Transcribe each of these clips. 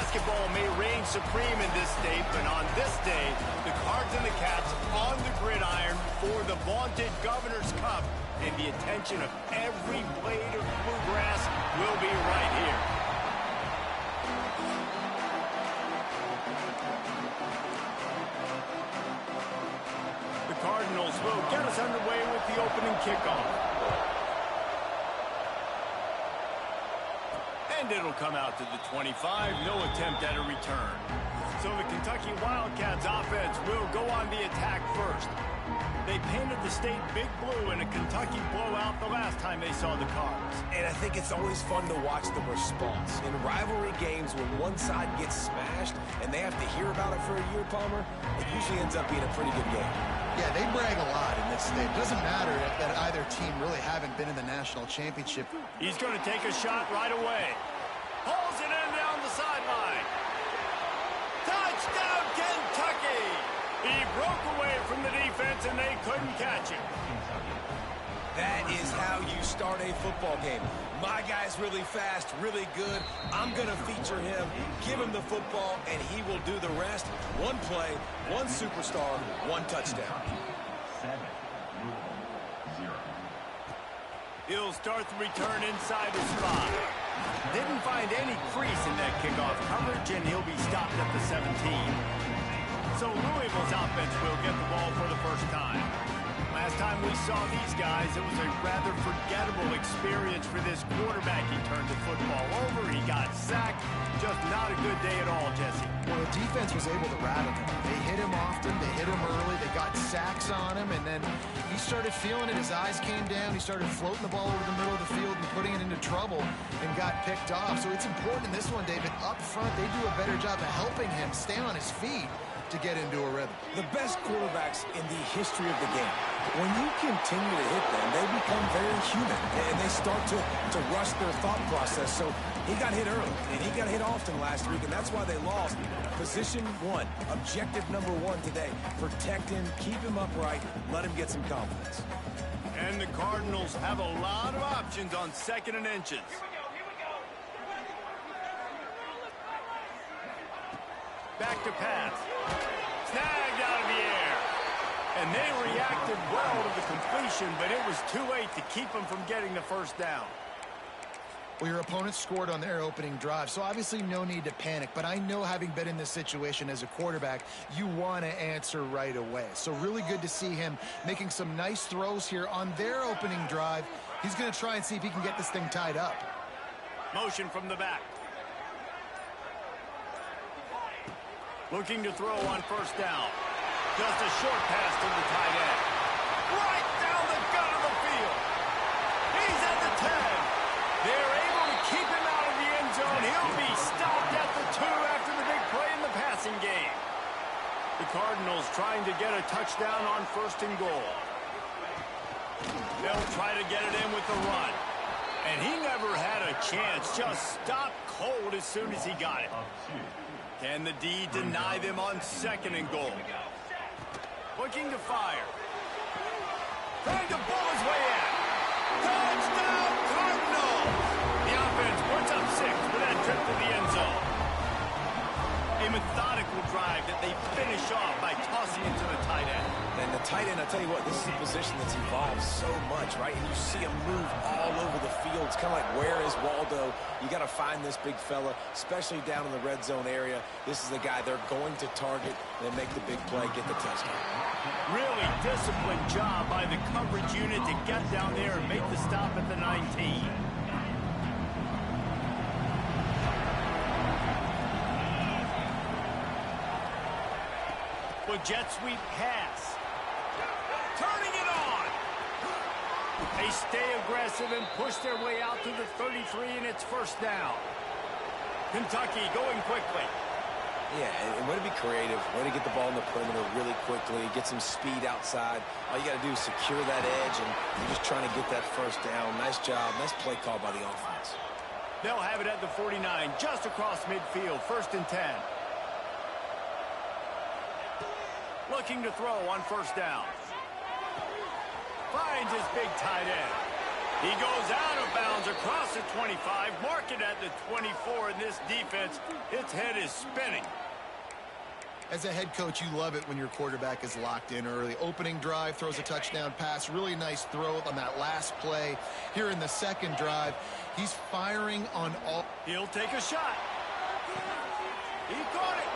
Basketball may reign supreme in this state, but on this day, the Cards and the Cats on the gridiron for the vaunted Governor's Cup, and the attention of every blade of bluegrass will be right here. The Cardinals will get us underway with the opening kickoff. And it'll come out to the 25, no attempt at a return. So the Kentucky Wildcats offense will go on the attack first. They painted the state big blue in a Kentucky blowout the last time they saw the Cards. And I think it's always fun to watch the response. In rivalry games, when one side gets smashed and they have to hear about it for a year, Palmer, it usually ends up being a pretty good game. Yeah, they brag a lot in this state. It doesn't matter that either team really haven't been in the national championship. He's going to take a shot right away. Pulls it in down the sideline. Touchdown, Kentucky! He broke away from the defense and they couldn't catch him. That is how you start a football game. My guy's really fast, really good. I'm going to feature him, give him the football, and he will do the rest. One play, one superstar, one touchdown. He'll start the return inside the spot. Didn't find any crease in that kickoff coverage, and he'll be stopped at the 17. So Louisville's offense will get the ball for the first time. Last time we saw these guys, it was a rather forgettable experience for this quarterback. He turned the football over, he got sacked. Just not a good day at all, Jesse. Well, the defense was able to rattle him. They hit him often, they hit him early, they got sacks on him, and then he started feeling it. His eyes came down, he started floating the ball over the middle of the field and putting it into trouble and got picked off. So it's important in this one, David, up front, they do a better job of helping him stay on his feet to get into a rhythm. The best quarterbacks in the history of the game, when you continue to hit them, they become very human, and they start to rush their thought process. So he got hit early, and he got hit often last week, and that's why they lost. Position one, objective number one today. Protect him, keep him upright, let him get some confidence. And the Cardinals have a lot of options on 2nd and inches. Back to pass. Snagged out of the air. And they reacted well to the completion, but it was too late to keep them from getting the first down. Well, your opponent scored on their opening drive, so obviously no need to panic. But I know, having been in this situation as a quarterback, you want to answer right away. So really good to see him making some nice throws here on their opening drive. He's going to try and see if he can get this thing tied up. Motion from the back. Looking to throw on first down. Just a short pass to the tight end. Right down the gut of the field. He's at the 10. They're able to keep him out of the end zone. He'll be stopped at the 2 after the big play in the passing game. The Cardinals trying to get a touchdown on 1st and goal. They'll try to get it in with the run. And he never had a chance. Just stopped cold as soon as he got it. Can the D deny them on 2nd and goal? Looking to fire. Trying to ball his way in. Touchdown, Cardinals! The offense puts up 6 for that trip to the end zone. A methodical drive that they finish off by tossing it to the tight end. And the tight end, I tell you what, this is a position that's evolved so much, right? And you see him move all over the field. It's kind of like, where is Waldo? You got to find this big fella, especially down in the red zone area. This is the guy they're going to target and make the big play, get the touchdown. Really disciplined job by the coverage unit to get down there and make the stop at the 19. With jet sweep pass. Turning it on. They stay aggressive and push their way out to the 33, and it's first down. Kentucky going quickly. Yeah, and way to be creative, way to get the ball in the perimeter really quickly, get some speed outside. All you got to do is secure that edge, and you're just trying to get that first down. Nice job, nice play call by the offense. They'll have it at the 49, just across midfield, 1st and 10. Looking to throw on 1st down. Finds his big tight end. He goes out of bounds across the 25, mark it at the 24, and this defense, its head is spinning. As a head coach, you love it when your quarterback is locked in early. Opening drive, throws a touchdown pass. Really nice throw on that last play. Here in the second drive, he's firing on all. He'll take a shot. He caught it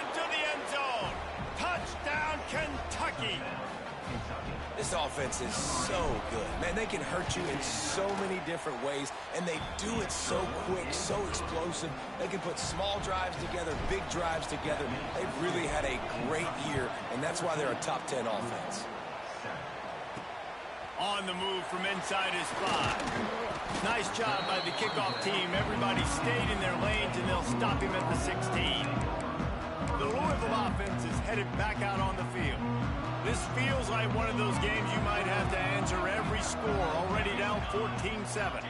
into the end zone. Touchdown, Kentucky. This offense is so good. Man, they can hurt you in so many different ways, and they do it so quick, so explosive. They can put small drives together, big drives together. They've really had a great year, and that's why they're a top 10 offense. On the move from inside his 5. Nice job by the kickoff team. Everybody stayed in their lanes, and they'll stop him at the 16. The Louisville offense is headed back out on the field. This feels like one of those games you might have to answer every score, already down 14-7.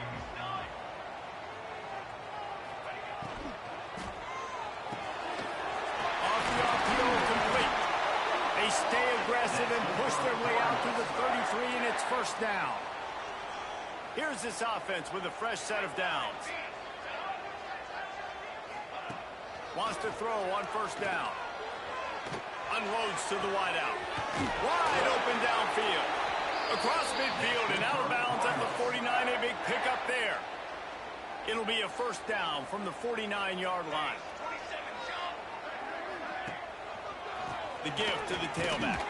Complete. They stay aggressive and push their way out to the 33, and it's first down. Here's this offense with a fresh set of downs. Wants to throw on first down. Unloads to the wideout. Wide open downfield. Across midfield and out of bounds at the 49. A big pickup there. It'll be a first down from the 49-yard line. The give to the tailback.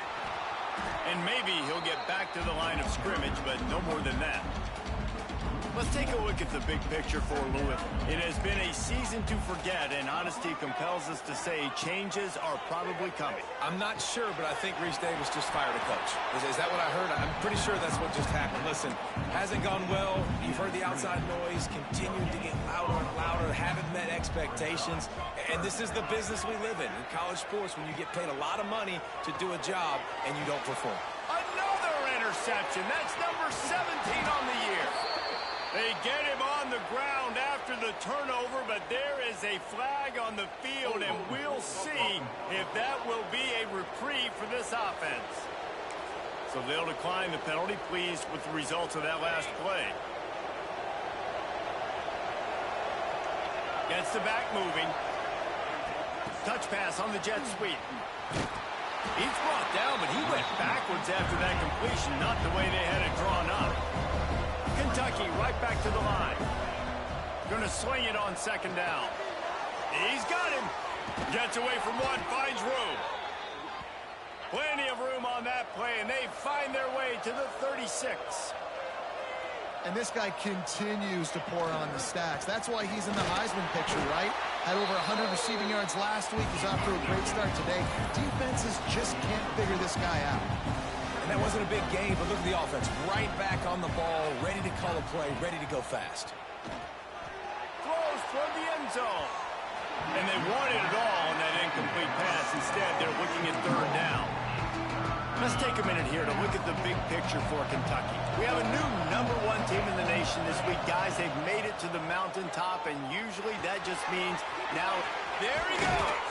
And maybe he'll get back to the line of scrimmage, but no more than that. Let's take a look at the big picture for Louisville. It has been a season to forget, and honesty compels us to say changes are probably coming. I'm not sure, but I think Reese Davis just fired a coach. Is that what I heard? I'm pretty sure that's what just happened. Listen, hasn't gone well. You've heard the outside noise, continued to get louder and louder, haven't met expectations. And this is the business we live in college sports, when you get paid a lot of money to do a job and you don't perform. Another interception. That's number 17 on the year. They get him on the ground after the turnover, but there is a flag on the field, and we'll see if that will be a reprieve for this offense. So they'll decline the penalty, pleased with the results of that last play. Gets the back moving. Touch pass on the jet sweep. He's brought down, but he went backwards after that completion, not the way they had it drawn up. Kentucky right back to the line. Going to swing it on second down. He's got him. Gets away from one, finds room. Plenty of room on that play, and they find their way to the 36. And this guy continues to pour on the stats. That's why he's in the Heisman picture, right? Had over 100 receiving yards last week. He's off to a great start today. Defenses just can't figure this guy out. That wasn't a big game, but look at the offense. Right back on the ball, ready to call a play, ready to go fast. Throws toward the end zone. And they wanted it all on that incomplete pass. Instead, they're looking at third down. Let's take a minute here to look at the big picture for Kentucky. We have a new #1 team in the nation this week. Guys, they've made it to the mountaintop, and usually that just means now, there he goes.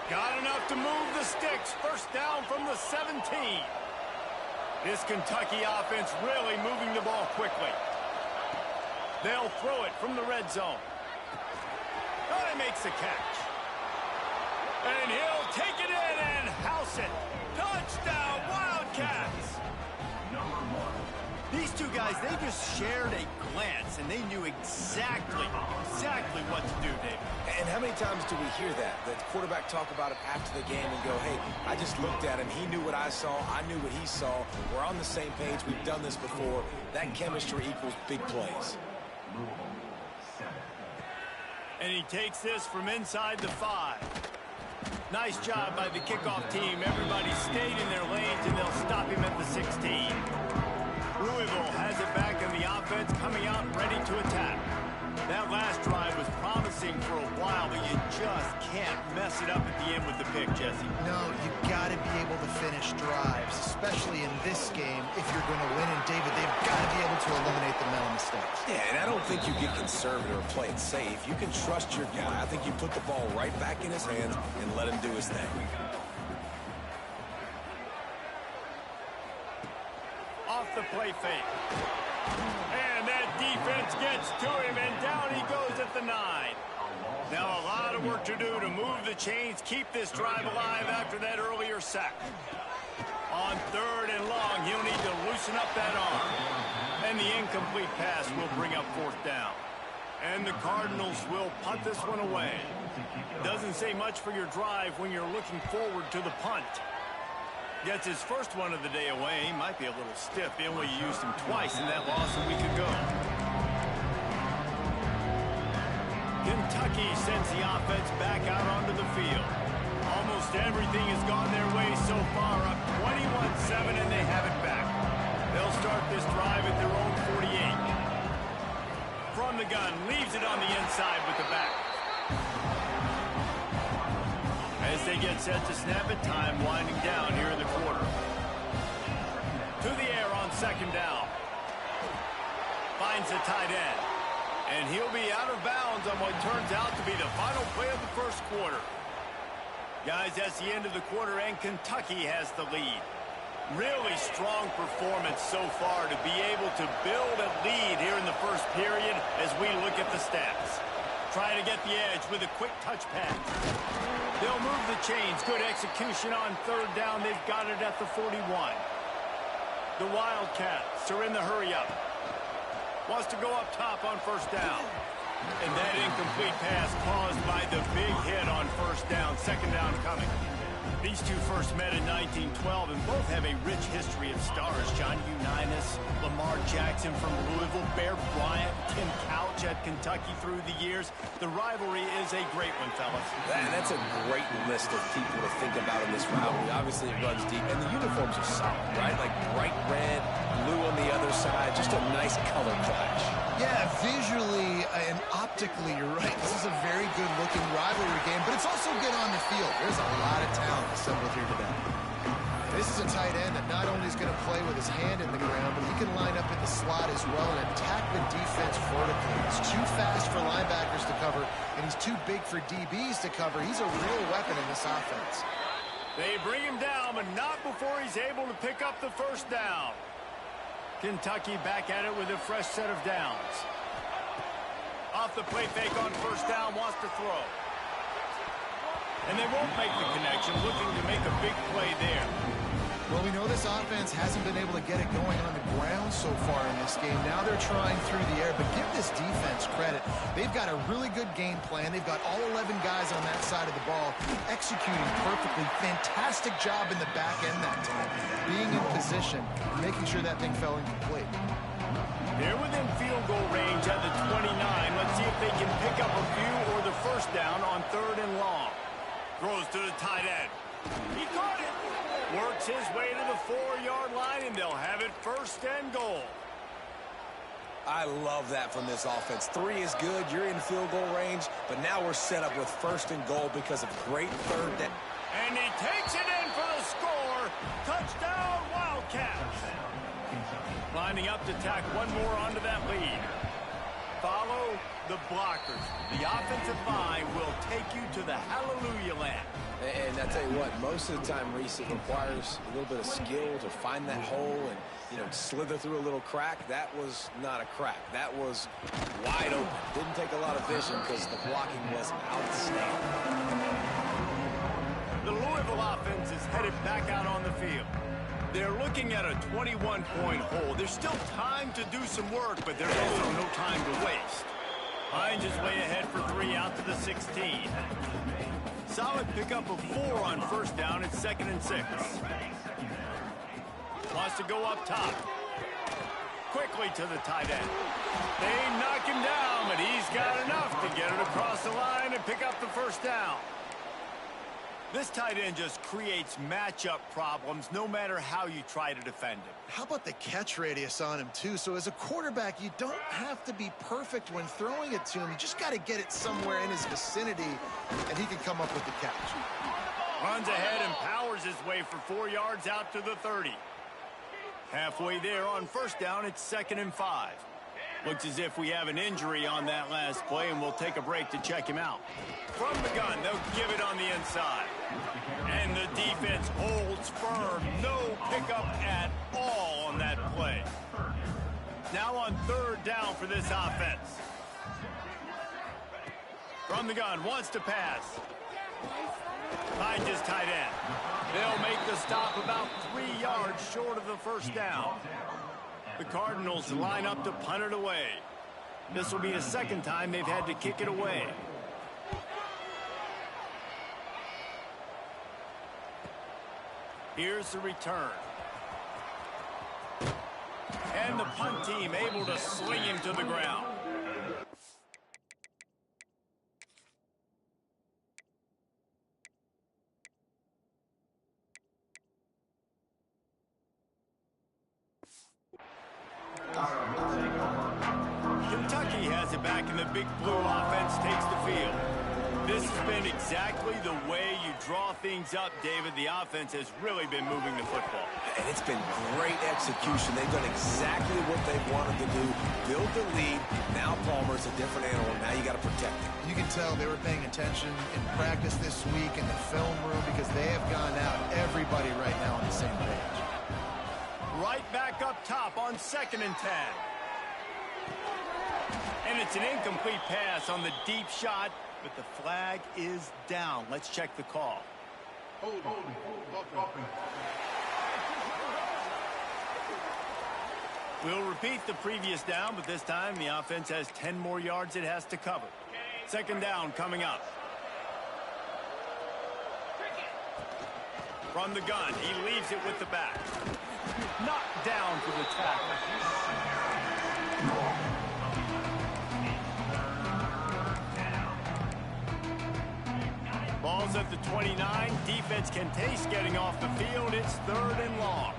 Got enough to move the sticks. First down from the 17. This Kentucky offense really moving the ball quickly. They'll throw it from the red zone. Oh, he makes the catch. And he'll take it in and house it. Touchdown, Wildcats. These two guys, they just shared a glance, and they knew exactly what to do, David. And how many times do we hear that? The quarterback talk about it after the game and go, hey, I just looked at him. He knew what I saw. I knew what he saw. We're on the same page. We've done this before. That chemistry equals big plays. And he takes this from inside the 5. Nice job by the kickoff team. Everybody stayed in their lanes, and they'll stop him at the 16. Louisville has it back in the offense, coming out ready to attack. That last drive was promising for a while, but you just can't mess it up at the end with the pick, Jesse. No, you got to be able to finish drives, especially in this game if you're going to win. And, David, they've got to be able to eliminate the mental mistakes. Yeah, and I don't think you get conservative or play it safe. You can trust your guy. I think you put the ball right back in his hands and let him do his thing. Off off the play fake. And that defense gets to him, and down he goes at the 9. Now a lot of work to do to move the chains, keep this drive alive after that earlier sack. On 3rd and long, he'll need to loosen up that arm. And the incomplete pass will bring up 4th down. And the Cardinals will punt this one away. Doesn't say much for your drive when you're looking forward to the punt. Gets his first one of the day away. He might be a little stiff. They only used him twice in that loss a week ago. Kentucky sends the offense back out onto the field. Almost everything has gone their way so far, up 21-7, and they have it back. They'll start this drive at their own 48. From the gun, leaves it on the inside with the back. As they get set to snap it, time winding down here in the quarter. To the air on 2nd down. Finds the tight end. And he'll be out of bounds on what turns out to be the final play of the first quarter. Guys, that's the end of the quarter, and Kentucky has the lead. Really strong performance so far to be able to build a lead here in the first period as we look at the stats. Trying to get the edge with a quick touch pass. They'll move the chains. Good execution on 3rd down. They've got it at the 41. The Wildcats are in the hurry-up. Wants to go up top on 1st down. And that incomplete pass caused by the big hit on 1st down. 2nd down coming. These two first met in 1912 and both have a rich history of stars. John Unitas, Lamar Jackson from Louisville, Bear Bryant, Tim Couch at Kentucky through the years. The rivalry is a great one, fellas. That's a great list of people to think about in this rivalry. Obviously, it runs deep, and the uniforms are solid, right? Like bright red, blue on the other side, just a nice color clash. Yeah, visually and optically, you're right. This is a very good-looking rivalry game, but it's also good on the field. There's a lot of talent assembled here today. This is a tight end that not only is going to play with his hand in the ground, but he can line up in the slot as well and attack the defense vertically. He's too fast for linebackers to cover, and he's too big for DBs to cover. He's a real weapon in this offense. They bring him down, but not before he's able to pick up the 1st down. Kentucky back at it with a fresh set of downs. Off the play fake on 1st down, wants to throw. And they won't make the connection, looking to make a big play there. Well, we know this offense hasn't been able to get it going on the ground so far in this game. Now they're trying through the air, but give this defense credit. They've got a really good game plan. They've got all 11 guys on that side of the ball executing perfectly. Fantastic job in the back end that time. Being in position, making sure that thing fell incomplete. They're within field goal range at the 29. Let's see if they can pick up a few or the 1st down on 3rd and long. Throws to the tight end. He caught it. Works his way to the 4-yard line, and they'll have it 1st and goal. I love that from this offense. 3 is good. You're in field goal range, but now we're set up with 1st and goal because of great 3rd down. And he takes it in for the score. Touchdown, Wildcats. Lining up to tack one more onto that lead. Follow the blockers. The offensive line will take you to the hallelujah land. And I tell you what, most of the time, Reese, it requires a little bit of skill to find that hole and, slither through a little crack. That was not a crack. That was wide open. Didn't take a lot of vision because the blocking was outstanding. The Louisville offense is headed back out on the field. They're looking at a 21-point hole. There's still time to do some work, but there's also no time to waste. Hines is way ahead for 3 out to the 16. Solid pickup of 4 on 1st down. It's 2nd and 6. Wants to go up top. Quickly to the tight end. They knock him down, but he's got enough to get it across the line and pick up the 1st down. This tight end just creates matchup problems no matter how you try to defend him. How about the catch radius on him, too? So as a quarterback, you don't have to be perfect when throwing it to him. You just got to get it somewhere in his vicinity, and he can come up with the catch. Runs ahead and powers his way for 4 yards out to the 30. Halfway there on 1st down, it's 2nd and 5. Looks as if we have an injury on that last play, and we'll take a break to check him out. From the gun, they'll give it on the inside. And the defense holds firm. No pickup at all on that play. Now on third down for this offense. From the gun, wants to pass. Finds his tight end. They'll make the stop about 3 yards short of the first down. The Cardinals line up to punt it away. This will be the second time they've had to kick it away. Here's the return. And the punt team able to sling him to the ground. Kentucky has it back, and the Big Blue offense takes the field. This has been exactly the way you draw things up, David. The offense has really been moving the football. And it's been great execution. They've done exactly what they've wanted to do. Build the lead. Now Palmer's a different animal. Now you got to protect him. You can tell they were paying attention in practice this week in the film room because they have gone out, everybody right now on the same page. Right back up top on 2nd and 10. And it's an incomplete pass on the deep shot, but the flag is down. Let's check the call. We'll repeat the previous down, but this time the offense has 10 more yards it has to cover. 2nd down coming up. From the gun, he leaves it with the back. Knocked down for the tackle. Ball's at the 29. Defense can taste getting off the field. It's 3rd and long.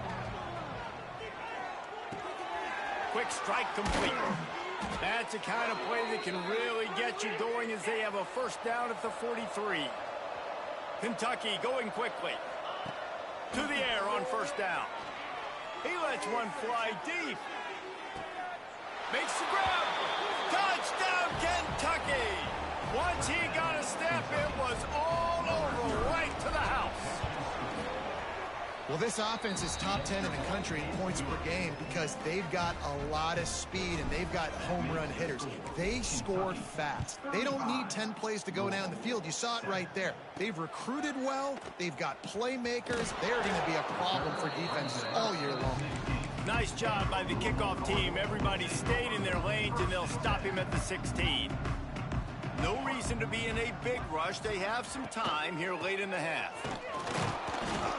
Quick strike complete. That's the kind of play that can really get you going as they have a first down at the 43. Kentucky going quickly. To the air on 1st down. He lets one fly deep. Makes the grab. Touchdown, Kentucky. Once he got a step, it was all over, right to the house. Well, this offense is top 10 in the country in points per game because they've got a lot of speed and they've got home run hitters. They score fast. They don't need 10 plays to go down the field. You saw it right there. They've recruited well. They've got playmakers. They're going to be a problem for defenses all year long. Nice job by the kickoff team. Everybody stayed in their lanes, and they'll stop him at the 16. No reason to be in a big rush. They have some time here late in the half.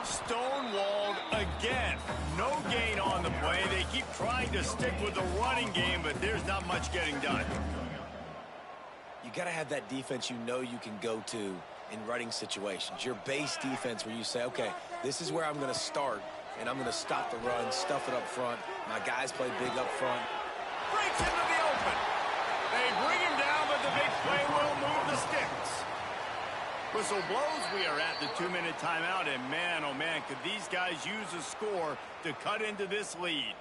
Stonewalled again. No gain on the play. They keep trying to stick with the running game, but there's not much getting done. You got to have that defense you know you can go to in running situations. Your base defense where you say, okay, this is where I'm going to start, and I'm going to stop the run, stuff it up front. My guys play big up front. Breaks into the open. They bring him down, but the big play will move the sticks. Whistle blows. We are at the 2-minute timeout, and man, oh man, could these guys use a score to cut into this lead.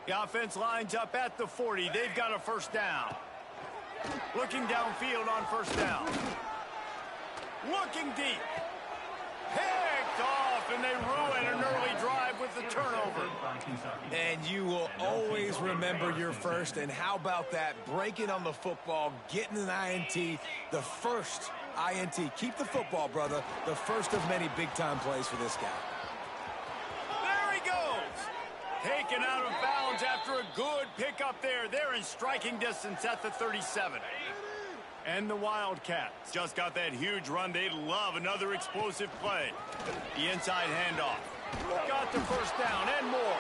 The offense lines up at the 40. They've got a first down. Looking downfield on first down. Looking deep. Picked off, and they ruin an early drive with the turnover. And you will always remember your first. And how about that? Breaking on the football, getting an INT, the first INT. Keep the football, brother. The first of many big-time plays for this guy. There he goes. Taken out of bounds after a good pickup there. They're in striking distance at the 37. And the Wildcats just got that huge run. They'd love another explosive play. The inside handoff. Got the first down and more.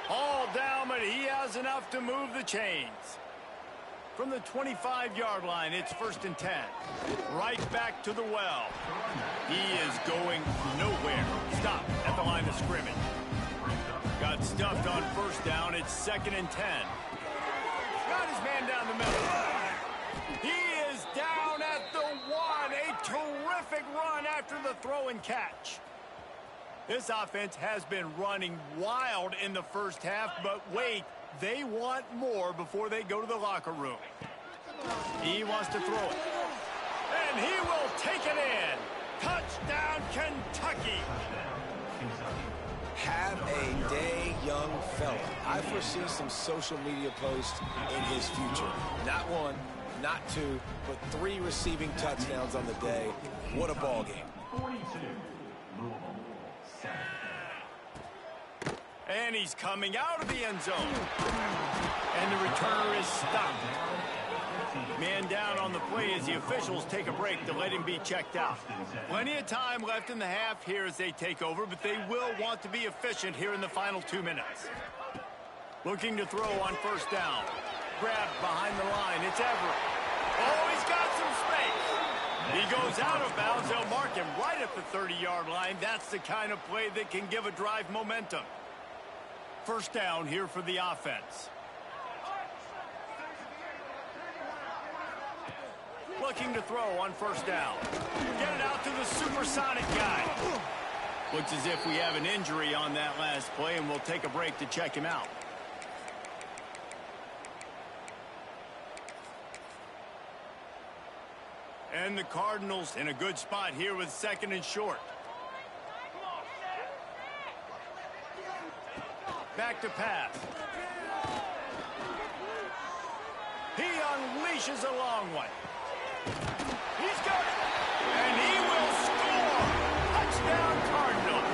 All down, but he has enough to move the chains. From the 25-yard line, it's 1st and 10. Right back to the well. He is going nowhere. Stop at the line of scrimmage. Got stuffed on first down. It's 2nd and 10. Got his man down the middle. He is down at the 1. A terrific run after the throw and catch. This offense has been running wild in the first half, but wait, they want more before they go to the locker room. He wants to throw it. And he will take it in. Touchdown, Kentucky. Have a day, young fella. I foresee some social media posts in his future. Not one, not two, but 3 receiving touchdowns on the day. What a ball game. And he's coming out of the end zone. And the returner is stopped. Man down on the play as the officials take a break to let him be checked out. Plenty of time left in the half here as they take over, but they will want to be efficient here in the final 2 minutes. Looking to throw on first down. Grabbed behind the line. It's Everett. Oh, he's got some space. He goes out of bounds. They'll mark him right at the 30-yard line. That's the kind of play that can give a drive momentum. First down here for the offense. Looking to throw on first down. Get it out to the supersonic guy. Looks as if we have an injury on that last play, and we'll take a break to check him out. And the Cardinals in a good spot here with 2nd and short. Back to pass. He unleashes a long one. He's got it. And he will score. Touchdown, Cardinals.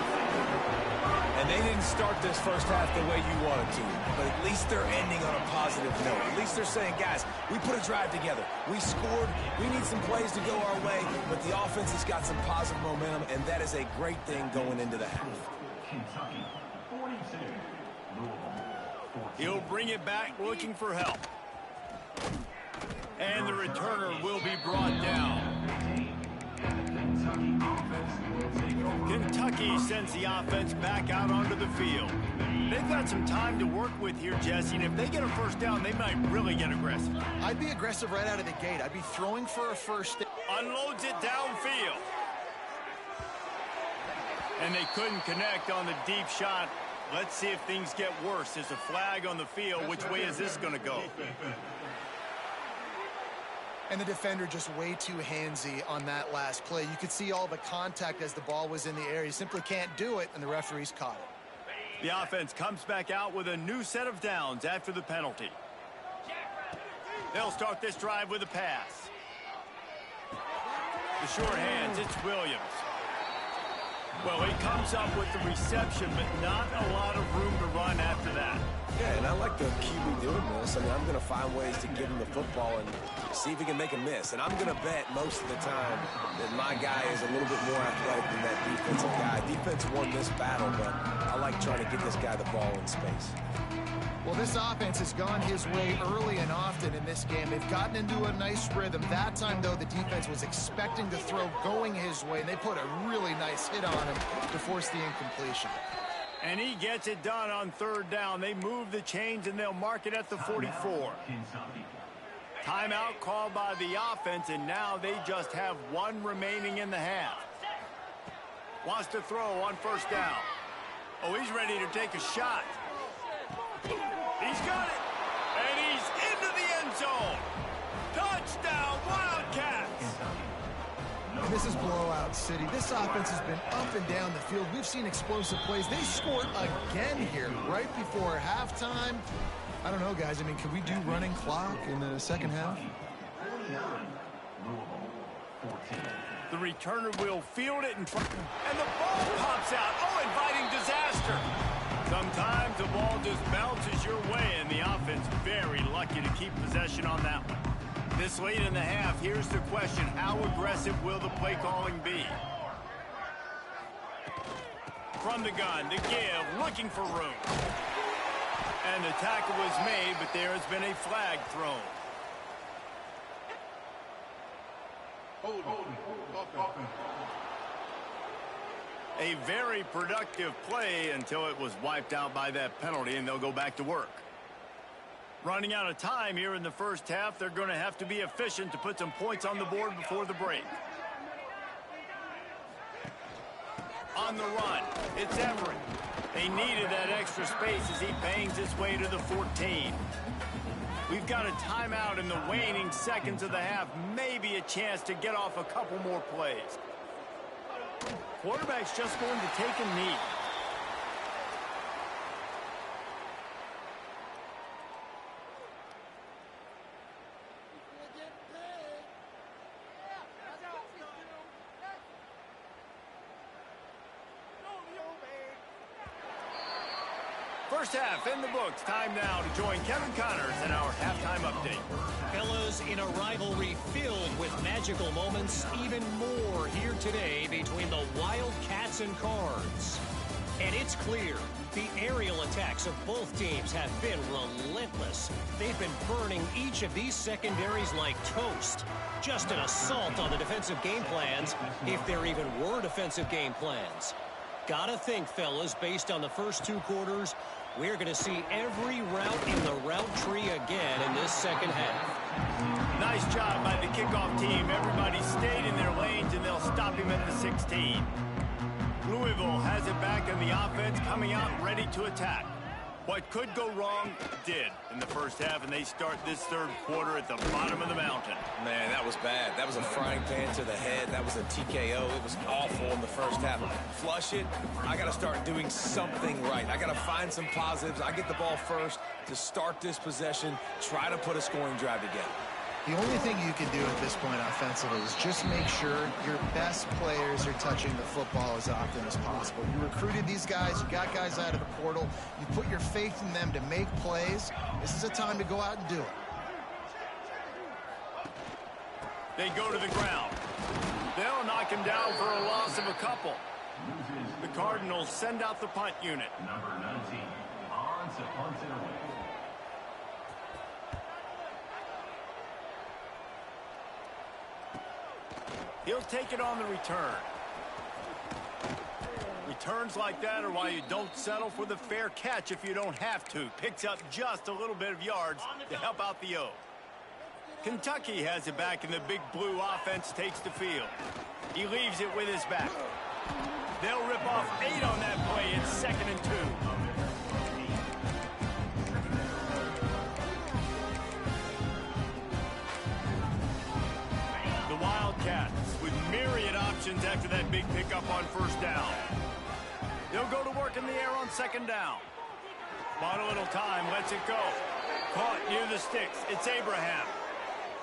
And they didn't start this first half the way you wanted to, but at least they're ending on a positive note. At least they're saying, guys, we put a drive together. We scored. We need some plays to go our way, but the offense has got some positive momentum, and that is a great thing going into the half. He'll bring it back looking for help. And the returner will be brought down. Kentucky sends the offense back out onto the field. They've got some time to work with here, Jesse, and if they get a first down, they might really get aggressive. I'd be aggressive right out of the gate. I'd be throwing for a first down. Unloads it downfield. And they couldn't connect on the deep shot. Let's see if things get worse. There's a flag on the field. Which way is this going to go? And the defender just way too handsy on that last play. You could see all the contact as the ball was in the air. You simply can't do it, and the referees caught it. The offense comes back out with a new set of downs after the penalty. They'll start this drive with a pass. The short hands, it's Williams. Well, he comes up with the reception, but not a lot of room to run after that. Yeah, and I like the QB doing this. I mean, I'm going to find ways to give him the football and see if he can make a miss. And I'm going to bet most of the time that my guy is a little bit more athletic than that defensive guy. Defense won this battle, but I like trying to get this guy the ball in space. Well, this offense has gone his way early and often in this game. They've gotten into a nice rhythm. That time, though, the defense was expecting to throw going his way, and they put a really nice hit on him to force the incompletion. And he gets it done on third down. They move the chains, and they'll mark it at the 44. Timeout called by the offense, and now they just have 1 remaining in the half. Wants to throw on first down. Oh, he's ready to take a shot. He's got it. And he's into the end zone. Touchdown, Wildcats. And this is blowout city. This offense has been up and down the field. We've seen explosive plays. They scored again here right before halftime. I don't know, guys. I mean, can we do running clock in the second half? The returner will field it in front. And the ball pops out. Oh, inviting disaster. Sometimes the ball just bounces your way, and the offense very lucky to keep possession on that one. This late in the half, here's the question. How aggressive will the play calling be? From the gun, the give, looking for room. And the tackle was made, but there has been a flag thrown. A very productive play until it was wiped out by that penalty, and they'll go back to work. Running out of time here in the first half, they're going to have to be efficient to put some points on the board before the break. On the run, it's Everett. They needed that extra space as he bangs his way to the 14. We've got a timeout in the waning seconds of the half. Maybe a chance to get off a couple more plays. Quarterback's just going to take a knee. First half in the books. Time now to join Kevin Connors in our halftime update. Fellas, in a rivalry filled with magical moments, even more here today between the Wildcats and Cards. And it's clear, the aerial attacks of both teams have been relentless. They've been burning each of these secondaries like toast. Just an assault on the defensive game plans, if there even were defensive game plans. Gotta think, fellas, based on the first two quarters, we're going to see every route in the route tree again in this second half. Nice job by the kickoff team. Everybody stayed in their lanes, and they'll stop him at the 16. Louisville has it back in the offense, coming out ready to attack. What could go wrong did in the first half, and they start this third quarter at the bottom of the mountain. Man, that was bad. That was a frying pan to the head. That was a TKO. It was awful in the first half. Flush it. I got to start doing something right. I got to find some positives. I get the ball first to start this possession, try to put a scoring drive together. The only thing you can do at this point offensively is just make sure your best players are touching the football as often as possible. You recruited these guys. You got guys out of the portal. You put your faith in them to make plays. This is a time to go out and do it. They go to the ground. They'll knock him down for a loss of a couple. The Cardinals send out the punt unit. Number 19, on to punt it away. He'll take it on the return. Returns like that are why you don't settle for the fair catch if you don't have to. Picks up just a little bit of yards to help out the O. Kentucky has it back, and the big blue offense takes the field. He leaves it with his back. They'll rip off 8 on that play. It's 2nd and 2. Wildcats with myriad options after that big pickup on first down. They'll go to work in the air on 2nd down. Bought a little time, lets it go. Caught near the sticks. It's Abraham.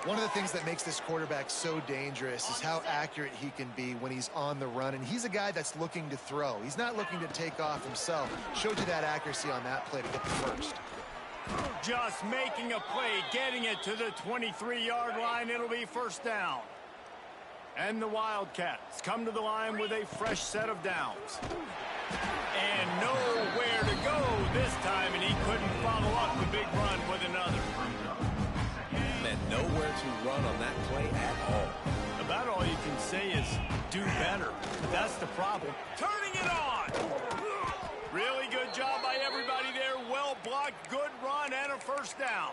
One of the things that makes this quarterback so dangerous is how accurate he can be when he's on the run. And he's a guy that's looking to throw. He's not looking to take off himself. Showed you that accuracy on that play to get the first. Just making a play, getting it to the 23-yard line. It'll be first down. And the Wildcats come to the line with a fresh set of downs. And nowhere to go this time, and he couldn't follow up the big run with another. Man, nowhere to run on that play at all. About all you can say is do better. That's the problem. Turning it on! Really good job by everybody there. Well blocked, good run, and a first down.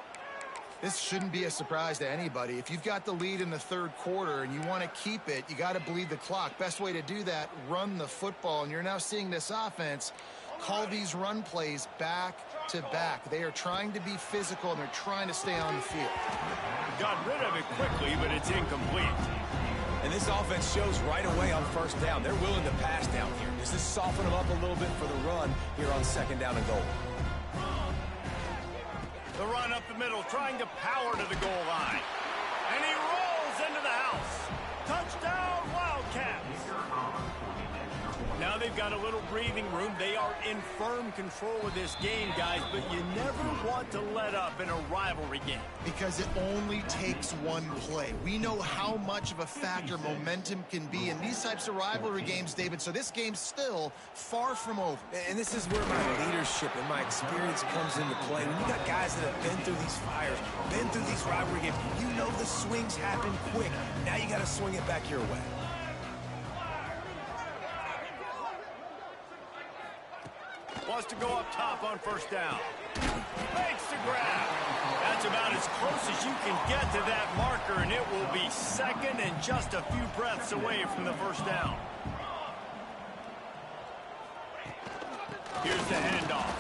This shouldn't be a surprise to anybody. If you've got the lead in the third quarter and you want to keep it, you got to bleed the clock. Best way to do that, run the football. And you're now seeing this offense call these run plays back to back. They are trying to be physical, and they're trying to stay on the field. Got rid of it quickly, but it's incomplete. And this offense shows right away on first down. They're willing to pass down here. Does this soften them up a little bit for the run here on 2nd down and goal? The run up the middle, trying to power to the goal line. And he rolls into the house. Touchdown, Wildcats. Now they've got a little breathing room. They are in firm control of this game, guys, but you never want to let up in a rivalry game. Because it only takes one play. We know how much of a factor momentum can be in these types of rivalry games, David, so this game's still far from over. And this is where my leadership and my experience comes into play. When you got guys that have been through these fires, been through these rivalry games, you know the swings happen quick. Now you got to swing it back your way. Wants to go up top on first down. Makes the grab. That's about as close as you can get to that marker, and it will be 2nd and just a few breaths away from the first down. Here's the handoff.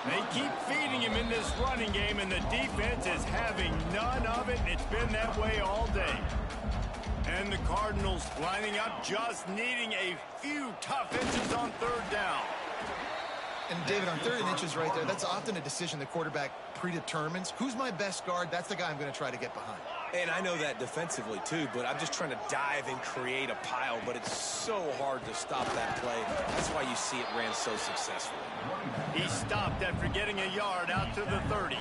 They keep feeding him in this running game, and the defense is having none of it. It's been that way all day. And the Cardinals lining up, just needing a few tough inches on third down. And, David, on 3rd and inches right there, that's often a decision the quarterback predetermines. Who's my best guard? That's the guy I'm going to try to get behind. And I know that defensively, too, but I'm just trying to dive and create a pile, but it's so hard to stop that play. That's why you see it ran so successfully. He stopped after getting a yard out to the 30.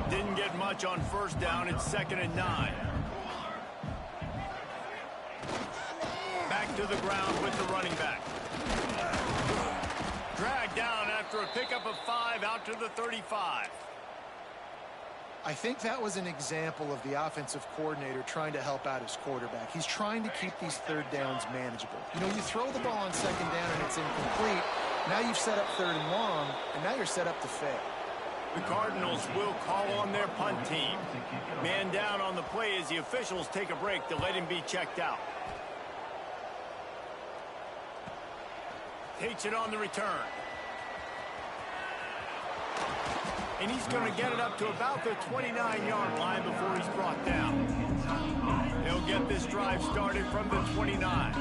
Didn't get much on first down. It's 2nd and 9. Back to the ground with the running back. Dragged down after a pickup of 5 out to the 35. I think that was an example of the offensive coordinator trying to help out his quarterback. He's trying to keep these third downs manageable. You know, you throw the ball on 2nd down and it's incomplete. Now you've set up 3rd and long, and now you're set up to fail. The Cardinals will call on their punt team. Man down on the play as the officials take a break to let him be checked out. Takes it on the return. And he's going to get it up to about the 29-yard line before he's brought down. He'll get this drive started from the 29.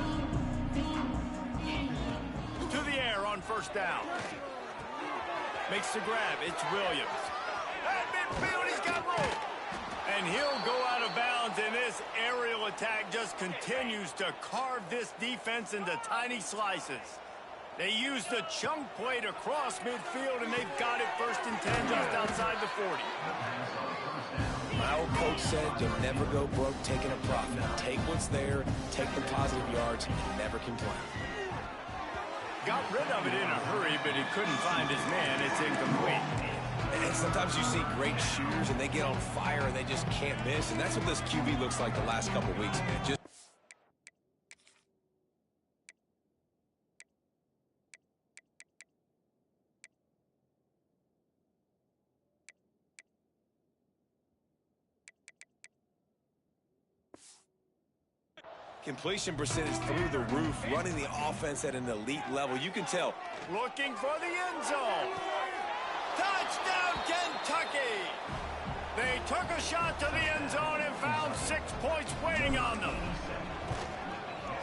To the air on first down. Makes the grab. It's Williams. At midfield, he's got room. And he'll go out of bounds, and this aerial attack just continues to carve this defense into tiny slices. They used the chunk play to cross midfield, and they've got it 1st and 10 just outside the 40. My old coach said you'll never go broke taking a profit. Take what's there, take the positive yards, and never complain. Got rid of it in a hurry, but he couldn't find his man. It's incomplete. And sometimes you see great shooters, and they get on fire, and they just can't miss. And that's what this QB looks like the last couple weeks, man. Just completion percentage through the roof, running the offense at an elite level. You can tell. Looking for the end zone. Touchdown, Kentucky! They took a shot to the end zone and found 6 points waiting on them.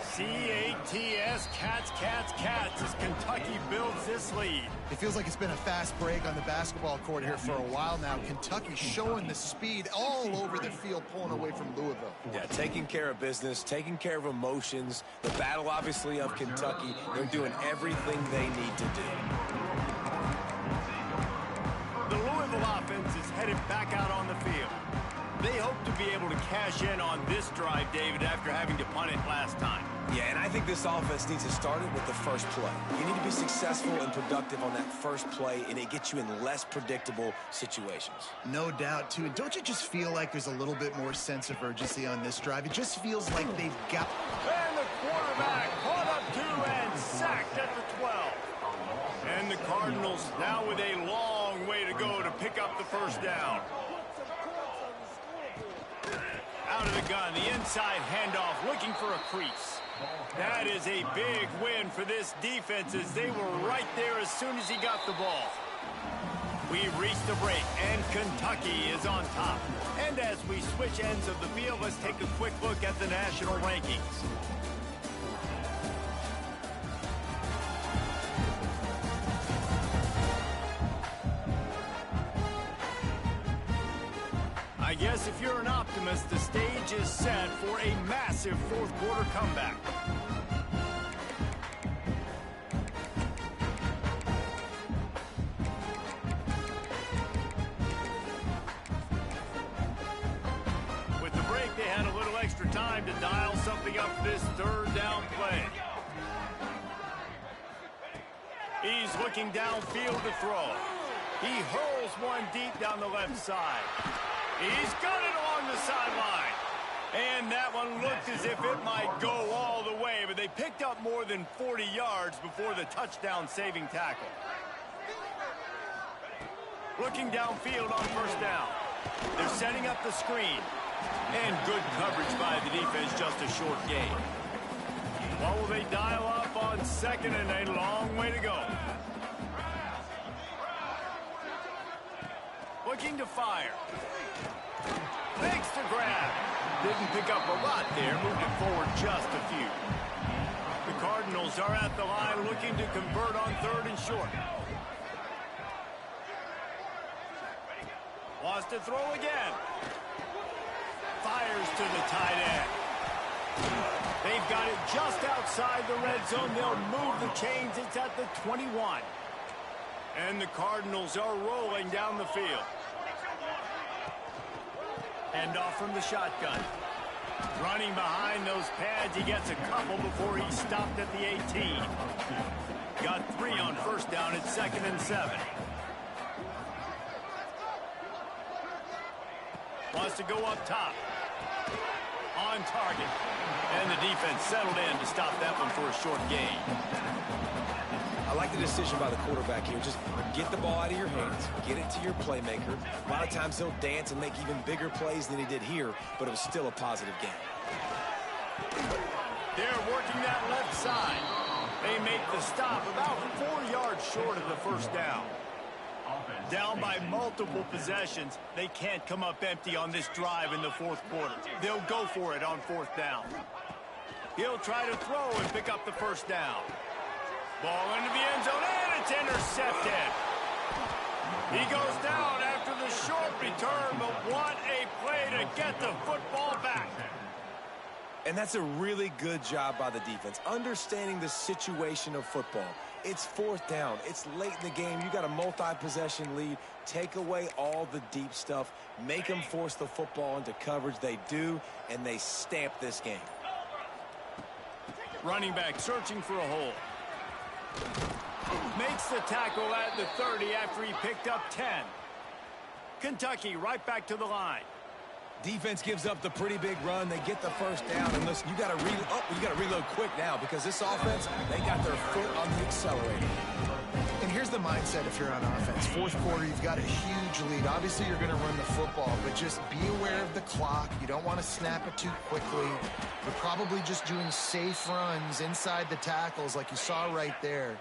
C-A-T-S, Cats, Cats, Cats, as Kentucky builds this lead. It feels like it's been a fast break on the basketball court here for a while now. Kentucky showing the speed all over the field, pulling away from Louisville. Yeah, taking care of business, taking care of emotions. The battle, obviously, of Kentucky. They're doing everything they need to do. The Louisville offense is headed back out on the field. They hope to be able to cash in on this drive, David, after having to punt it last time. Yeah, and I think this offense needs to start it with the first play. You need to be successful and productive on that first play, and it gets you in less predictable situations. No doubt, too. And don't you just feel like there's a little bit more sense of urgency on this drive? It just feels like they've got... And the quarterback caught up to and sacked at the 12. And the Cardinals now with a long way to go to pick up the first down. Out of the gun, the inside handoff, looking for a crease. That is a big win for this defense as they were right there as soon as he got the ball. We've reached the break, and Kentucky is on top. And as we switch ends of the field, let's take a quick look at the national rankings. I guess if you're an optimist, the stage is set for a massive fourth-quarter comeback. With the break, they had a little extra time to dial something up for this third down play. He's looking downfield to throw. He hurls one deep down the left side. He's got it along the sideline. And that one looked as if it might go all the way, but they picked up more than 40 yards before the touchdown-saving tackle. Looking downfield on first down. They're setting up the screen. And good coverage by the defense, just a short gain. What will they dial up on second, and a long way to go. Looking to fire. Makes the grab. Didn't pick up a lot there. Moved it forward just a few. The Cardinals are at the line looking to convert on third and short. Wants to throw again. fires to the tight end. They've got it just outside the red zone. They'll move the chains. It's at the 21. And the Cardinals are rolling down the field. Hand off from the shotgun. Running behind those pads, he gets a couple before he stopped at the 18. Got 3 on first down at 2nd and 7. Wants to go up top. On target. And the defense settled in to stop that one for a short gain. I like the decision by the quarterback here. Just get the ball out of your hands. Get it to your playmaker. A lot of times he'll dance and make even bigger plays than he did here, but it was still a positive game. They're working that left side. They make the stop about 4 yards short of the first down. Down by multiple possessions, they can't come up empty on this drive in the fourth quarter. They'll go for it on 4th down. He'll try to throw and pick up the first down. Ball into the end zone, and it's intercepted. He goes down after the short return, but what a play to get the football back. And that's a really good job by the defense, understanding the situation of football. It's 4th down. It's late in the game. You got a multi-possession lead. Take away all the deep stuff. Make them force the football into coverage. They do, and they stamp this game. Running back searching for a hole. Makes the tackle at the 30 after he picked up 10. Kentucky right back to the line. Defense gives up the pretty big run. They get the first down. And listen, you got to reload quick now because this offense, they got their foot on the accelerator. And here's the mindset if you're on offense. 4th quarter, you've got a huge lead. Obviously, you're going to run the football, but just be aware of the clock. You don't want to snap it too quickly. You're probably just doing safe runs inside the tackles like you saw right there.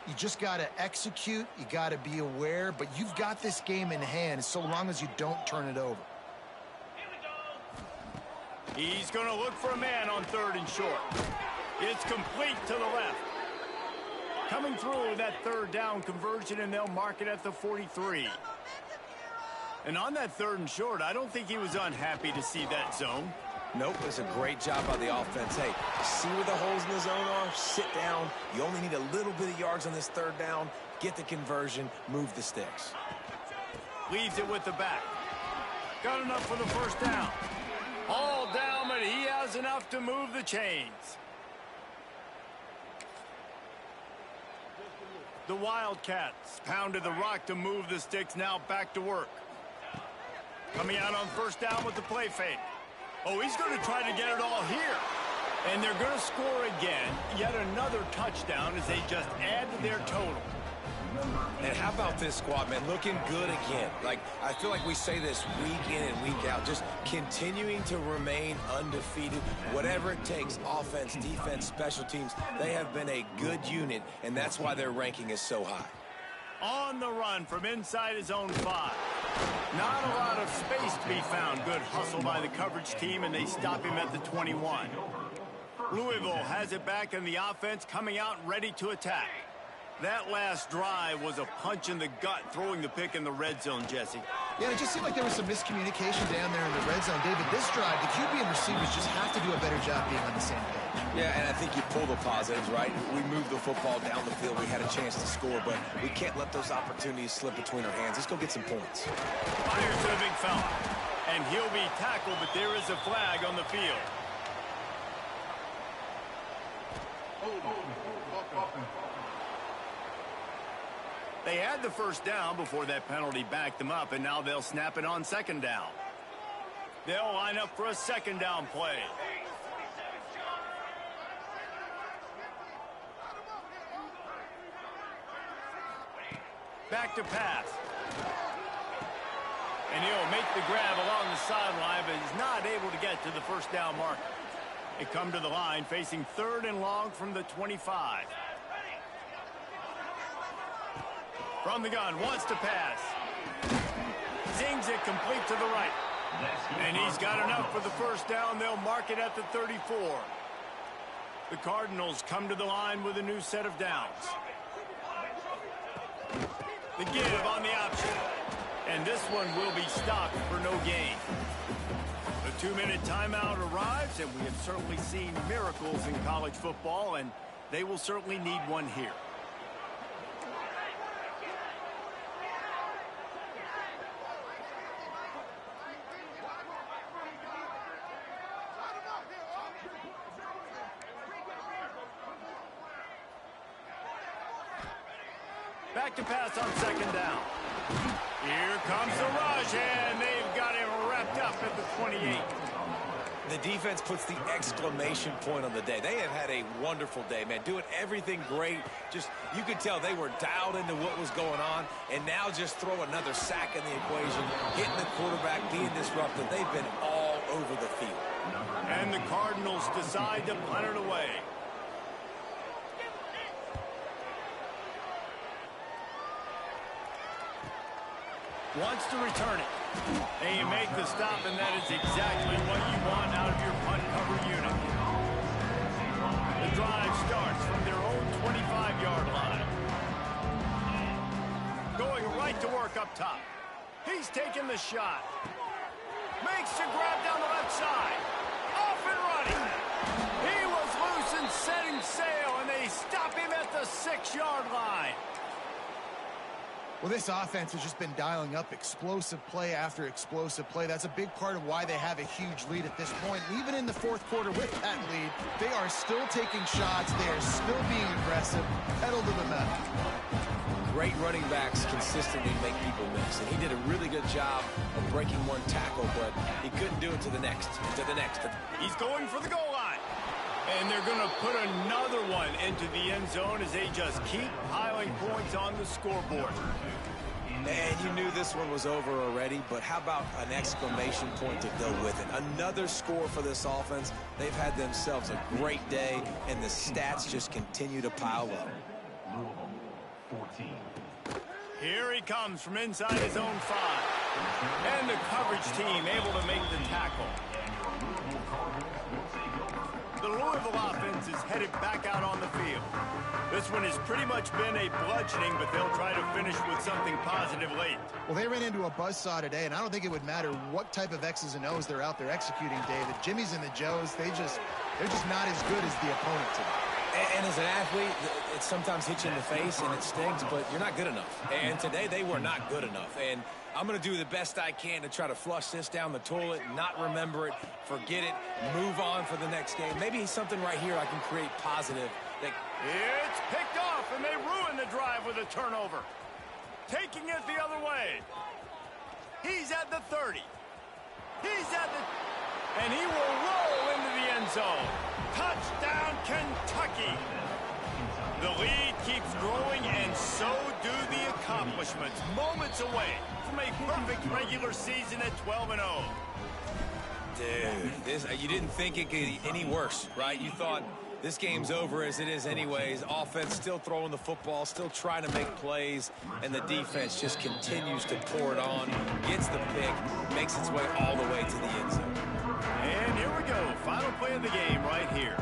You just got to execute. You got to be aware, but you've got this game in hand so long as you don't turn it over. He's going to look for a man on 3rd and short. It's complete to the left. Coming through with that 3rd down conversion, and they'll mark it at the 43. And on that 3rd and short, I don't think he was unhappy to see that zone. Nope, it was a great job by the offense. Hey, see where the holes in the zone are? Sit down. You only need a little bit of yards on this 3rd down. Get the conversion. Move the sticks. Leaves it with the back. Got enough for the first down. All down, but he has enough to move the chains. The Wildcats pounded the rock to move the sticks, now back to work. Coming out on first down with the play fake. Oh, he's going to try to get it all here. And they're going to score again. Yet another touchdown as they just add to their total. And how about this squad, man? Looking good again. Like, I feel like we say this week in and week out. Just continuing to remain undefeated. Whatever it takes, offense, defense, special teams. They have been a good unit, and that's why their ranking is so high. On the run from inside his own 5. Not a lot of space to be found. Good hustle by the coverage team, and they stop him at the 21. Louisville has it back, and the offense coming out ready to attack. That last drive was a punch in the gut, throwing the pick in the red zone, Jesse. Yeah, it just seemed like there was some miscommunication down there in the red zone. David, this drive, the QB and receivers just have to do a better job being on the same page. Yeah, and I think you pull the positives, right? We moved the football down the field. We had a chance to score, but we can't let those opportunities slip between our hands. Let's go get some points. Fires to the big fella. And he'll be tackled, but there is a flag on the field. They had the first down before that penalty backed them up, and now they'll snap it on 2nd down. They'll line up for a 2nd down play. Back to pass. And he'll make the grab along the sideline, but he's not able to get to the first down marker. They come to the line facing 3rd and long from the 25. From the gun, wants to pass. Zings it complete to the right. And he's got enough for the first down. They'll mark it at the 34. The Cardinals come to the line with a new set of downs. The give on the option. And this one will be stopped for no gain. The 2-minute timeout arrives, and we have certainly seen miracles in college football, and they will certainly need one here. Back to pass on second down. Here comes the rush, and they've got him wrapped up at the 28. The defense puts the exclamation point on the day. They have had a wonderful day, man, doing everything great. Just, you could tell they were dialed into what was going on, and now just throw another sack in the equation, hitting the quarterback, being disruptive. They've been all over the field. And the Cardinals decide to punt it away. Wants to return it. And you make the stop, and that is exactly what you want out of your punt cover unit. The drive starts from their own 25-yard line. Going right to work up top. He's taking the shot. Makes the grab down the left side. Off and running. He was loose and setting sail, and they stop him at the 6-yard line. Well, this offense has just been dialing up explosive play after explosive play. That's a big part of why they have a huge lead at this point. Even in the fourth quarter with that lead, they are still taking shots. They are still being aggressive, pedal to the metal. Great running backs consistently make people miss, and he did a really good job of breaking one tackle, but he couldn't do it to the next, He's going for the goal line. And they're going to put another one into the end zone as they just keep piling points on the scoreboard. And you knew this one was over already, but how about an exclamation point to go with it? Another score for this offense. They've had themselves a great day, and the stats just continue to pile up. Louisville, 14. Here he comes from inside his own 5. And the coverage team able to make the tackle. The Louisville offense is headed back out on the field. This one has pretty much been a bludgeoning, but they'll try to finish with something positive late. Well, they ran into a buzzsaw today, and I don't think it would matter what type of X's and O's they're out there executing, David. Jimmys and the Joes, they're just not as good as the opponent today. And as an athlete, it sometimes hits you in the face and it stings, but you're not good enough. And today they were not good enough. And I'm going to do the best I can to try to flush this down the toilet, not remember it, forget it, move on for the next game. Maybe something right here I can create positive. It's picked off, and they ruin the drive with a turnover. Taking it the other way. He's at the 30. And he will roll into the end zone. Touchdown, Kentucky. The lead keeps growing, and so do the accomplishments. Moments away from a perfect regular season at 12-0. Dude, you didn't think it could get any worse, right? You thought this game's over as it is anyways. Offense still throwing the football, still trying to make plays, and the defense just continues to pour it on, gets the pick, makes its way all the way to the end zone. And here we go. Final play of the game right here.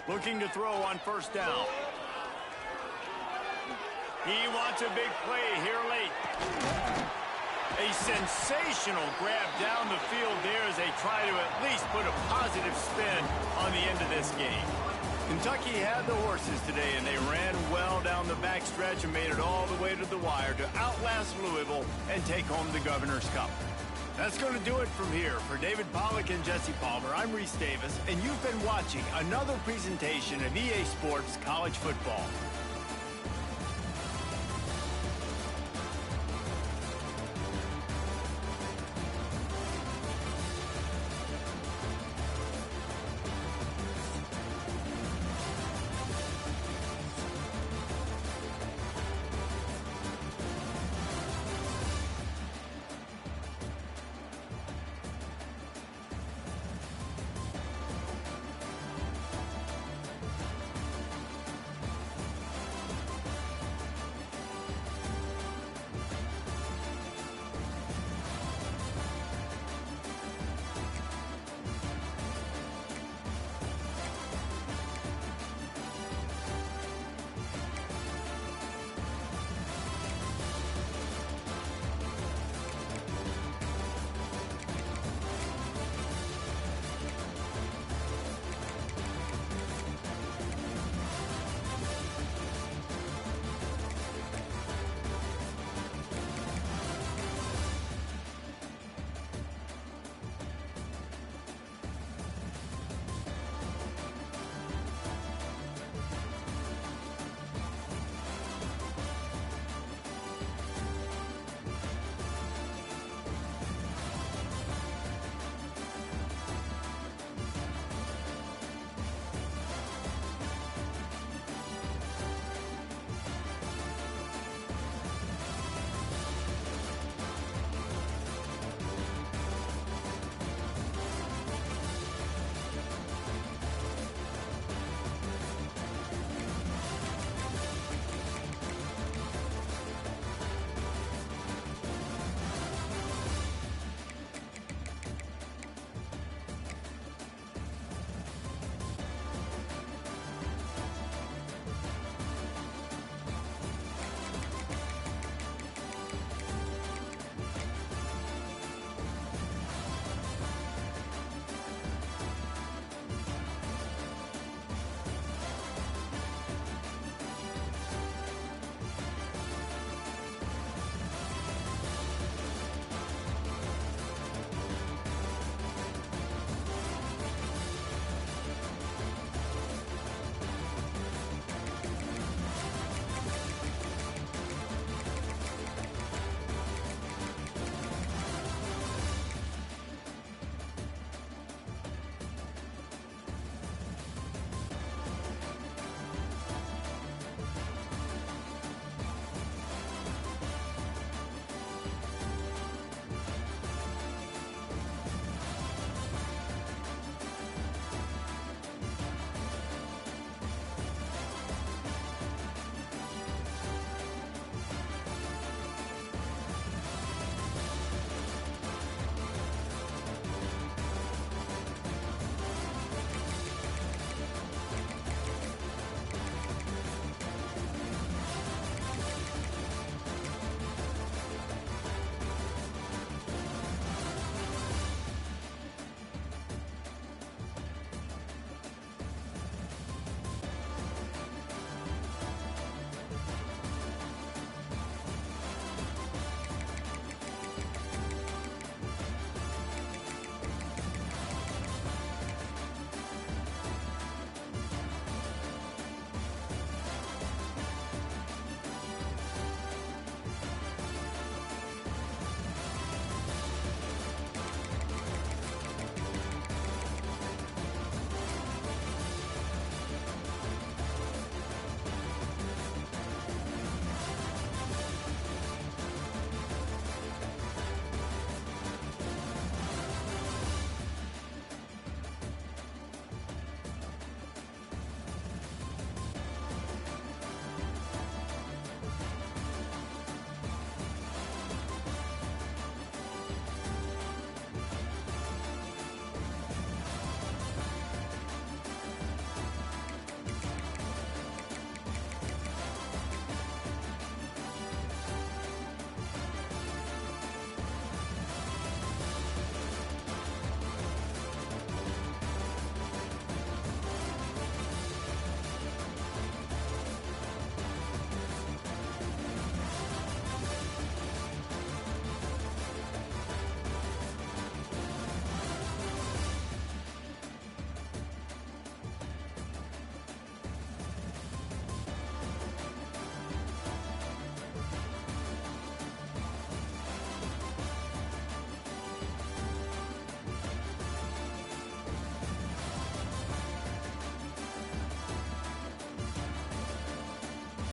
Looking to throw on first down. He wants a big play here late. A sensational grab down the field there as they try to at least put a positive spin on the end of this game. Kentucky had the horses today, and they ran well down the backstretch and made it all the way to the wire to outlast Louisville and take home the Governor's Cup. That's going to do it from here. For David Pollack and Jesse Palmer, I'm Reese Davis, and you've been watching another presentation of EA Sports College Football.